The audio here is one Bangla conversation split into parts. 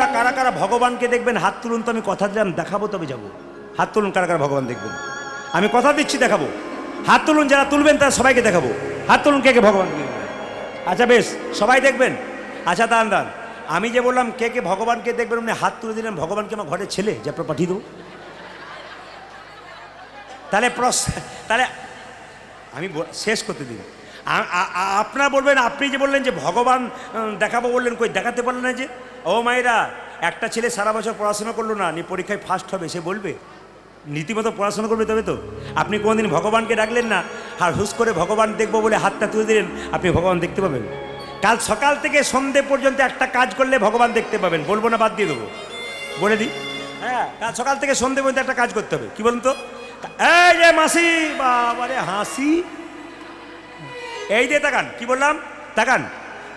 আপনারা কারা কারা ভগবানকে দেখবেন হাত তুলুন, তো আমি কথা দিলাম দেখাবো, তবে যাবো। হাত তুলুন কারা কারা ভগবান দেখবেন, আমি কথা দিচ্ছি দেখাবো। হাত তুলুন, যারা তুলবেন তারা সবাইকে দেখাবো। হাত তুলুন কে কে ভগবানকে দেখবেন। আচ্ছা বেশ, সবাই দেখবেন। আচ্ছা দান দান, আমি যে বললাম কে কে ভগবানকে দেখবেন, আপনি হাত তুলে দিলেন। ভগবানকে আমার ঘরের ছেলে যে আপনার পাঠিয়ে দেবো? তাহলে আমি শেষ করতে দিন। আপনারা বলবেন, আপনি যে বললেন যে ভগবান দেখাবো বললেন, কই দেখাতে পারলেন না যে? ও মায়েরা, একটা ছেলে সারা বছর পড়াশোনা করলো না, নি পরীক্ষায় ফার্স্ট হবে, সে বলবে? নীতিমতো পড়াশোনা করবে তবে তো। আপনি কোনোদিন ভগবানকে ডাকলেন না, আর হুস করে ভগবান দেখবো বলে হাতটা তুলে দিলেন, আপনি ভগবান দেখতে পাবেন? কাল সকাল থেকে সন্ধে পর্যন্ত একটা কাজ করলে ভগবান দেখতে পাবেন। বলবো না, বাদ দিয়ে দেবো, বলে দিই। হ্যাঁ, কাল সকাল থেকে সন্ধে পর্যন্ত একটা কাজ করতে হবে। কি বলুন তো? এই যে মাসি, বাবারে হাসি, এই যে তাকান, কি বললাম তাকান।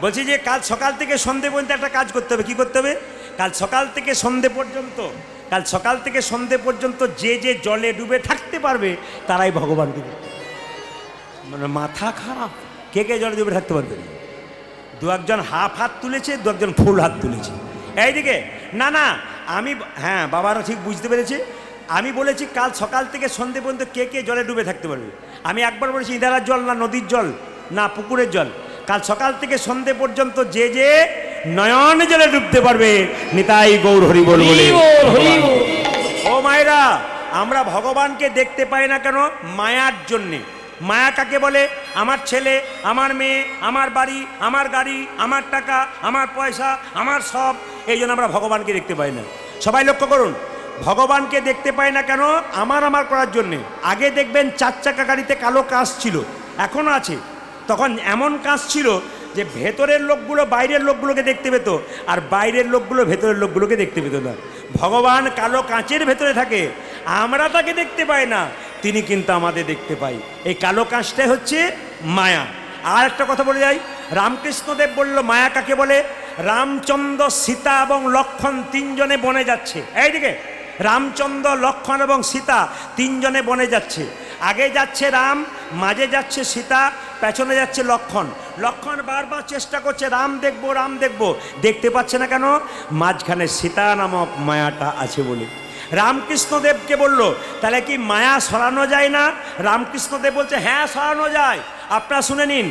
বলছি যে কাল সকাল থেকে সন্ধে পর্যন্ত একটা কাজ করতে হবে। কি করতে হবে? কাল সকাল থেকে সন্ধে পর্যন্ত যে যে জলে ডুবে থাকতে পারবে তারাই ভগবানকে দেখতে। মানে মাথা খারাপ, কে কে জলে ডুবে থাকতে পারবে? দু একজন হাফ হাত তুলেছে, দু একজন ফুল হাত তুলেছে। এইদিকে না না, আমি হ্যাঁ বাবারা ঠিক বুঝতে পেরেছে। আমি বলেছি কাল সকাল থেকে সন্ধে পর্যন্ত কে কে জলে ডুবে থাকতে পারবে। আমি একবার বলেছি ইঁদারার জল না নদীর জল না পুকুরের জল। কাল সকাল থেকে সন্ধে পর্যন্ত যে যে নয়ন জলে ডুবতে পারবে, নিতাই গৌর হরি বল বলে। ও মায়েরা, আমরা ভগবানকে দেখতে পাই না কেন? মায়ার জন্যে। মায়া কাকে বলে? আমার ছেলে, আমার মেয়ে, আমার বাড়ি, আমার গাড়ি, আমার টাকা, আমার পয়সা, আমার সব। এই জন্য আমরা ভগবানকে দেখতে পাই না। সবাই লক্ষ্য করুন, ভগবানকে দেখতে পাই না কেন? আমার করার জন্যে। আগে দেখবেন 4 চাকা গাড়িতে কালো কাঁচ ছিল, এখনও আছে। তখন এমন কাঁচ ছিল যে ভেতরের লোকগুলো বাইরের লোকগুলোকে দেখতে পেত, আর বাইরের লোকগুলো ভেতরের লোকগুলোকে দেখতে পেত না। ভগবান কালো কাঁচের ভেতরে থাকে, আমরা তাকে দেখতে পাই না, তিনি কিন্তু আমাদের দেখতে পাই। এই কালো কাঁচটাই হচ্ছে মায়া। আর একটা কথা বলে যাই, রামকৃষ্ণদেব বলল মায়া কাকে বলে? রামচন্দ্র, সীতা এবং লক্ষ্মণ 3 জনে বনে যাচ্ছে। এইদিকে রামচন্দ্র, লক্ষ্মণ এবং সীতা 3 জনে বনে যাচ্ছে। আগে যাচ্ছে রাম, মাঝে যাচ্ছে সীতা, পেছনে যাচ্ছে লক্ষ্মণ। লক্ষ্মণ বারবার চেষ্টা করছে রাম দেখবো, রাম দেখবো, দেখতে পাচ্ছে না কেন? মাঝখানে সীতা নামক মায়াটা আছে বলে। রামকৃষ্ণদেবকে বলল তাহলে কি মায়া সরানো যায় না? রামকৃষ্ণদেব বলছে হ্যাঁ সরানো যায়। আপনারা শুনে নিন,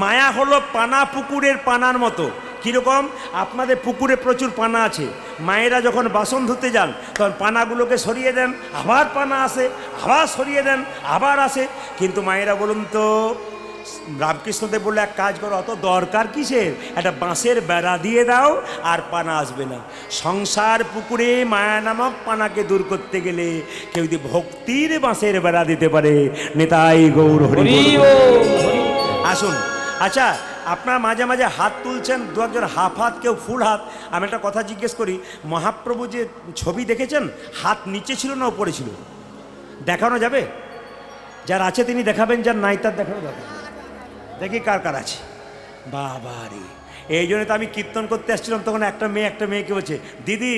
মায়া হলো পানা, পুকুরের পানার মতো। কীরকম? আপনাদের পুকুরে প্রচুর পানা আছে, মায়েরা যখন বাসন ধুতে যান তখন পানাগুলোকে সরিয়ে দেন, আবার পানা আসে, আবার সরিয়ে দেন, আবার আসে। কিন্তু মায়েরা বলুন তো, রামকৃষ্ণদেব বললে এক কাজ করো, অত দরকার কিসের? একটা বাঁশের বেড়া দিয়ে দাও আর পানা আসবে না। সংসার পুকুরে মায়া নামক পানাকে দূর করতে গেলে কেউ যদি ভক্তির বাঁশের বেড়া দিতে পারে, নিতাই গৌর হরি। আসুন। আচ্ছা, আপনারা মাঝে মাঝে হাত তুলছেন, 2 একজন হাফ হাত, কেউ ফুল হাত। আমি একটা কথা জিজ্ঞেস করি, মহাপ্রভু যে ছবি দেখেছেন, হাত নিচে ছিল না উপরে ছিল? দেখানো যাবে? যার আছে তিনি দেখাবেন, যার নাই তার দেখানো যাবে। দেখি কার কার আছে। বাবা রে, এই জন্য তো আমি কীর্তন করতে আসছিলাম, তখন একটা মেয়েকে বলছে, দিদি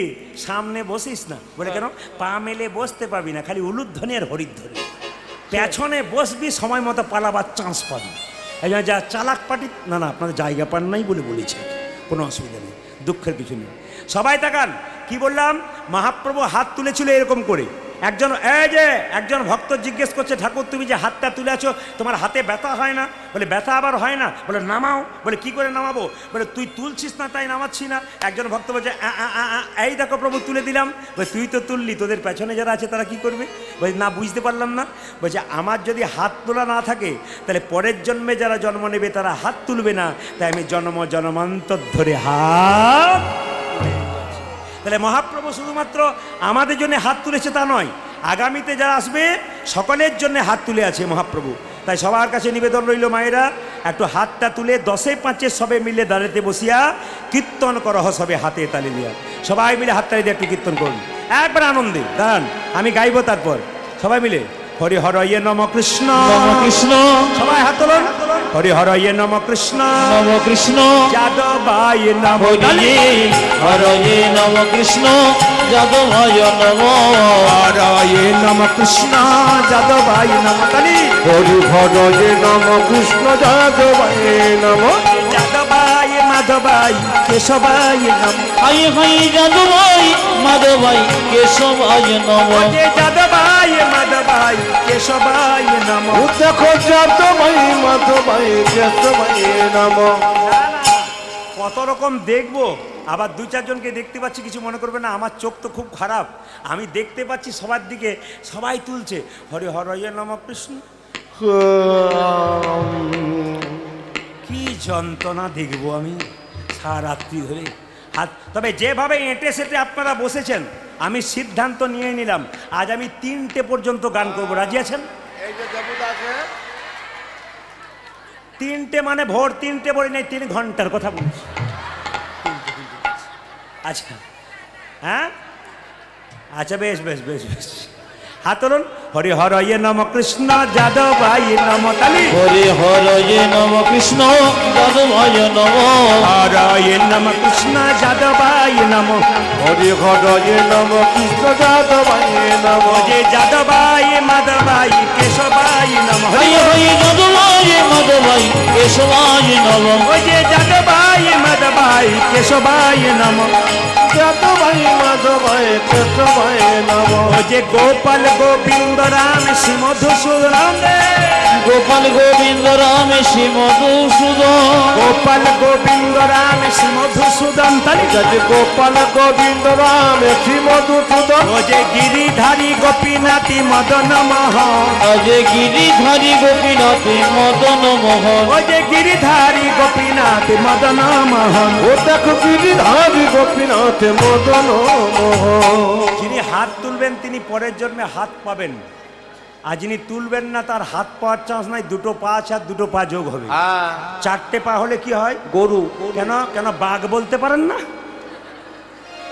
সামনে বসিস না। বলে কেন? পা মেলে বসতে পারবি না, খালি উলুধ্বনি আর হরিধ্বনি। পেছনে বসবি, সময় মতো পালাবার চান্স পাবি। এই জন্য যা চালাক পাটি, না না আপনাদের জায়গা পান নাই বলে বলেছে, কোনো অসুবিধা নেই, দুঃখের কিছু নেই। সবাই তাকান, কি বললাম? মহাপ্রভু হাত তুলেছিল এরকম করে। একজন ভক্ত জিজ্ঞেস করছে, ঠাকুর তুমি যে হাতটা তুলে আছো, তোমার হাতে ব্যথা হয় না? বলে ব্যথা আবার হয় না। বলে নামাও। বলে কি করে নামাবো? বলে তুই তুলছিস না তাই নামাচ্ছি না। একজন ভক্ত বলছে এই দেখো প্রভু তুলে দিলাম। বলে তুই তো তুললি, তোদের পেছনে যারা আছে তারা কি করবে? বলে না, বুঝতে পারলাম না। বলছে আমার যদি হাত তোলা না থাকে তাহলে পরের জন্মে যারা জন্ম নেবে তারা হাত তুলবে না, তাই আমি জন্মান্তর ধরে হাত। তাহলে মহাপ্রভু শুধুমাত্র আমাদের জন্য হাত তুলেছে তা নয়, আগামীতে যারা আসবে সকলের জন্য হাত তুলে আছে মহাপ্রভু। তাই সবার কাছে নিবেদন রইল, মায়েরা একটু হাতটা তুলে 10এ 5 সবে মিলে দাঁড়াতে বসিয়া কীর্তন করহ সবে হাতে তালি দিয়া। সবাই মিলে হাততালি দিয়ে একটু কীর্তন করুন, একবার আনন্দে দাঁড়ান, আমি গাইব তারপর সবাই মিলে। হরি হরয়ে নম কৃষ্ণ কৃষ্ণ, সবাই হাত তোলুন। হরি হরয়ে নম কৃষ্ণ কৃষ্ণ, যাদবায় নম হরয়ে নম কৃষ্ণ যাদবায় নম, হরয়ে নম কৃষ্ণ যাদবায় নম। তালি হরি হরয়ে নম কৃষ্ণ যাদবায় নম, যাদবায় মাধবাই কেশবাই নম। হাই হাই যাদবাই মাধবাই কেশবায় নম। যে যাদবাই মাধবাই কেশবাই নম। দেখো যাদবাই মাধবাই কেশবাই নম। কত রকম দেখবো, আবার দু চারজনকে দেখতে পাচ্ছি, কিছু মনে করবে না, আমার চোখ তো খুব খারাপ, আমি দেখতে পাচ্ছি সবার দিকে সবাই তুলছে হরি হরয়ে নম কৃষ্ণ। কি যন্ত্রণা দেখবো আমি সারাত্রি ধরে হাত। তবে যেভাবে এঁটে সেটে আপনারা বসেছেন, আমি সিদ্ধান্ত নিয়ে নিলাম আজ আমি 3টে পর্যন্ত গান করবো। রাজি আছেন? এই যে দেবতা আছে 3টে মানে ভোর 3টে বলি নাই, 3 ঘন্টার কথা বলছি। আচ্ছা, হ্যাঁ, আচ্ছা, বেশ বেশ বেশ বেশ, হাত তুলুন। হরি হরয়ে নম কৃষ্ণ যাদবাই নম। তালি হরি হরয়ে নম কৃষ্ণ যাদবায় নম। হরয়ে নম কৃষ্ণ যাদবাই নম। হরি হরয়ে নম কৃষ্ণ যাদবাই নম। যে যাদবাই মাধবাই কেশবাই নম। হাই হাই যাদবাই মাধবাই কেশবায় নম। ওই যে যাদবাই মাধবাই কেশবাই নম। যাদবাই মাধবাই কেশবাই নম। ও যে গোপাল গোবিন্দ রাম শ্রী মধুসূদন। গোপাল গোবিন্দ রাম শ্রী মধুসূদন। গোপাল গোবিন্দ রাম শ্রী মধুসূদন। তালি যাতে গোপাল গোবিন্দ রাম শ্রী মধুসূদন। ও যে গিরিধারী গোপীনাথী মদন মোহন। আজ গিরিধারী গোপীনাথ মদন মোহন। ও যে গিরিধারী গোপীনাথ মদন মোহন। ও দেখো গিরিধারী গোপীনাথ মদন মোহন। যিনি হাত তুলবেন তিনি পরের জন্মে হাত পাবেন, আর যিনি তুলবেন না তার হাত পাওয়ার চান্স নাই। 2টো পা আছে আর 2টো পা যোগ হবে। 4টে পা হলে কি হয়? গরু। কেন কেন বাঘ বলতে পারেন না?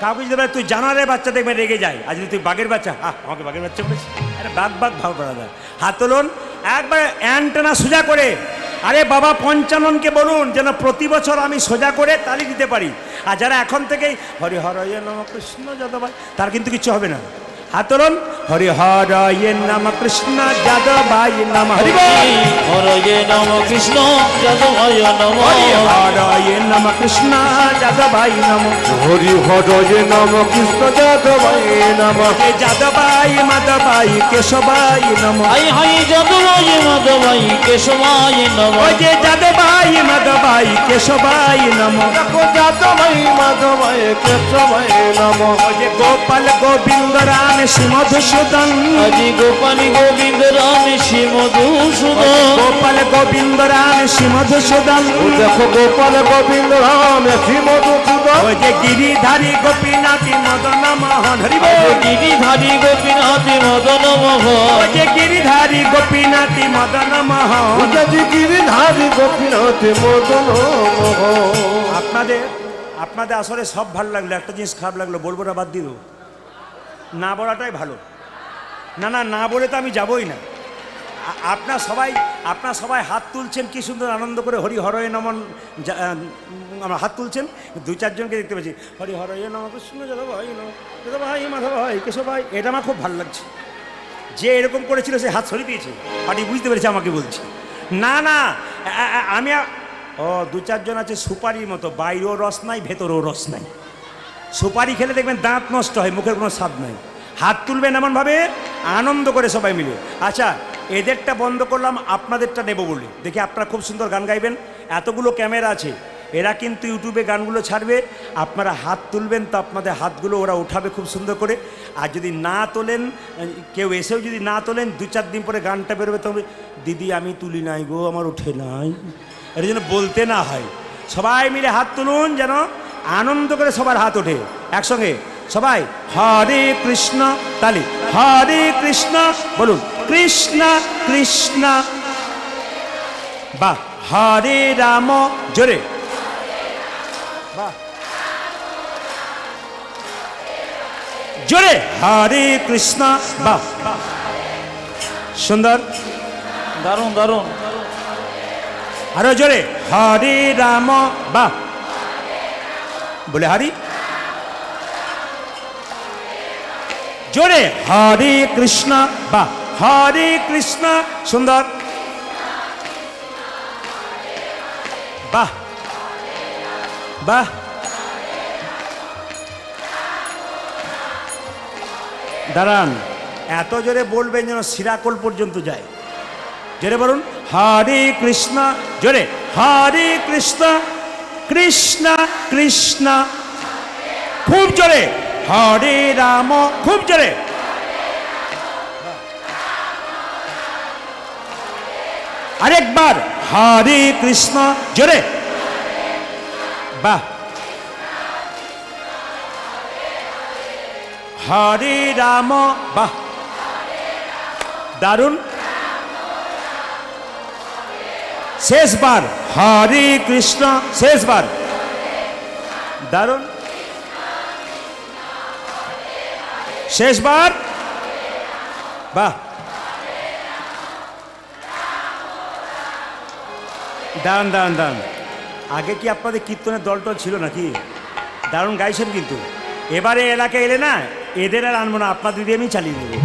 কাউকে যদি বলে তুই জানোয়ারের বাচ্চা দেখবে রেগে যায়, আর যদি তুই বাঘের বাচ্চা, আমাকে বাঘের বাচ্চা বলেছি, আরে বাঘ বাঘ ভাব করা যায়। হাত তুলুন একবার অ্যান্টেনা সোজা করে। আরে বাবা পঞ্চাননকে বলুন যেন প্রতি বছর আমি সোজা করে তালি দিতে পারি। আর যারা এখন থেকেই হরি হরয়ে নম কৃষ্ণ যাদবাই, তার কিন্তু কিছু হবে না। হাত তুলুন। হরি হরয়ে নম কৃষ্ণ যাদবাই নম। হরি বল। হরয়ে নম কৃষ্ণ যাদবায় নম। হরি হরয়ে নম কৃষ্ণ যাদবাই নম। হরি হরয়ে নম কৃষ্ণ যাদবাই নম। যে যাদবাই মাধবাই কেশবাই নম। হাই হাই যাদবাই মাধবাই কেশবায় নম। ওই যে যাদবাই মাধবাই কেশবাই নম। দেখো যাদবাই মাধবাই কেশবাই নম। ওই যে গোপাল গোবিন্দ রাম শ্রী মধুসূদন। আজি গোপাল গোবিন্দ রাম শ্রী মধুসূদন। গোপাল গোবিন্দ রাম শ্রী মধুসূদন। ও দেখো গোপাল গোবিন্দ রাম শ্রী মধুসূদন। ওই যে গিরিধারী গোপীনাথী মদন মোহন। হরি বল। গিরিধারী গোপীনাথ মদন মোহন। ওই যে গিরিধারী গোপীনাথী মদন মোহন। যাতে গিরিধারী গোপীনাথ মদন মোহন। আপনাদের আপনাদের আসলে সব ভালো লাগলো, একটা জিনিস খারাপ লাগলো, বলবো না, বাদ দিয়ে দেবো। না বলাটাই ভালো। না না, না বলে তো আমি যাবই না। আপনারা সবাই হাত তুলছেন, কি সুন্দর আনন্দ করে হরি হরয়ে নমন আমরা হাত তুলছেন। 2-4জনকে দেখতে পাচ্ছি হরি হরয়ে নম কৃষ্ণ যাদবাই নম যাদবাই মাধবাই কেশবাই। এটা আমার খুব ভালো লাগছে। যে এরকম করেছিল সে হাত সরিয়ে দিয়েছে, পার্টি বুঝতে পেরেছে আমাকে বলছি। না না, আমি 2-4জন আছে সুপারির মতো, বাইরেও রস নাই ভেতরেও রস নাই। সুপারি খেলে দেখবেন দাঁত নষ্ট হয়, মুখের কোনো স্বাদ নাই। হাত তুলবেন এমনভাবে আনন্দ করে সবাই মিলে। আচ্ছা, এদেরটা বন্ধ করলাম, আপনাদেরটা নেব বলি। দেখি আপনারা খুব সুন্দর গান গাইবেন, এতগুলো ক্যামেরা আছে, এরা কিন্তু ইউটিউবে গানগুলো ছাড়বে। আপনারা হাত তুলবেন তো আপনাদের হাতগুলো ওরা উঠাবে খুব সুন্দর করে। আর যদি না তোলেন, কেউ এসেও যদি না তোলেন, 2-4 দিন পরে গানটা বেরোবে, তবে দিদি আমি তুলি নাই গো, আমার উঠে নাই, এটা যেন বলতে না হয়। সবাই মিলে হাত তুলুন, যেন আনন্দ করে সবার হাত ওঠে একসঙ্গে। সবাই হরে কৃষ্ণ, তালি হরে কৃষ্ণ বলুন, কৃষ্ণ কৃষ্ণ, বাহ, হরে রাম, জোরে, বাহ, জোরে, হরে কৃষ্ণ, বাহ, সুন্দর, দারুণ দারুণ। আরো জোরে, হরে রাম, বাহ, বলে হরি, জোরে, হরে কৃষ্ণ, বাহ, হরে কৃষ্ণ, সুন্দর, বাহ, বাহ, দাঁড়ান, এত জোরে বলবেন যেন সিরাকল পর্যন্ত যায়। জোরে বলুন, হরে কৃষ্ণ, জোরে, হরে কৃষ্ণ কৃষ্ণ কৃষ্ণ, খুব জোরে, হরে রাম, খুব জোরে, আরেকবার, হরে কৃষ্ণ, জোরে, বাহ, হরে রাম, বাহ, দারুণ, শেষবার, হরে কৃষ্ণ, শেষবার, দারুণ, শেষবার, বাহ, দাঁড়ান দাঁড়ান দাঁড়ান, আগে কি আপনাদের কীর্তনের দলটল ছিল নাকি? দারুণ গাইছেন কিন্তু। এবারে এলাকায় এলে না, এদের আর আনবো না, আপনাদের দিয়ে আমি চালিয়ে দেবো।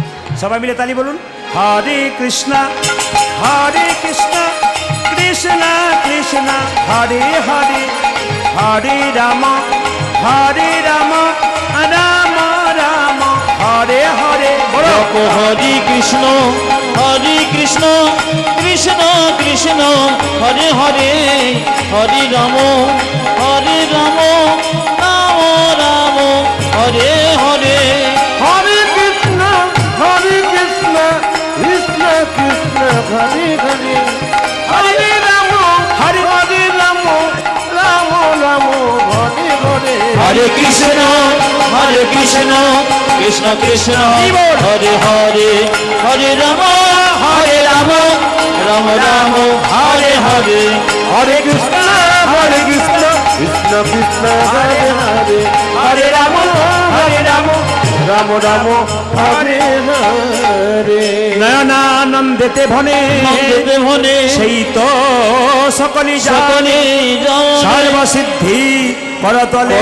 সবাই মিলে তালি বলুন, হরে কৃষ্ণ কৃষ্ণ কৃষ্ণ হরে হরে, হরে রাম রাম রাম হরে হরে, বলো, হরে কৃষ্ণ কৃষ্ণ কৃষ্ণ হরে হরে, হরে রাম রাম রাম হরে হরে। হরে কৃষ্ণ কৃষ্ণ কৃষ্ণ হরে হরে, হরে রাম হরে রাম রাম রাম হরে হরে। হরে কৃষ্ণ কৃষ্ণ কৃষ্ণ হরে হরে, হরে রাম রাম রাম হরে হরে। হরে কৃষ্ণ কৃষ্ণ কৃষ্ণ হরে হরে, হরে রাম রাম রাম হরে হরে। নয়নানন্দেতে ভনে ভনে সেই তো সকলি সকলে সর্বসিদ্ধি করতলে।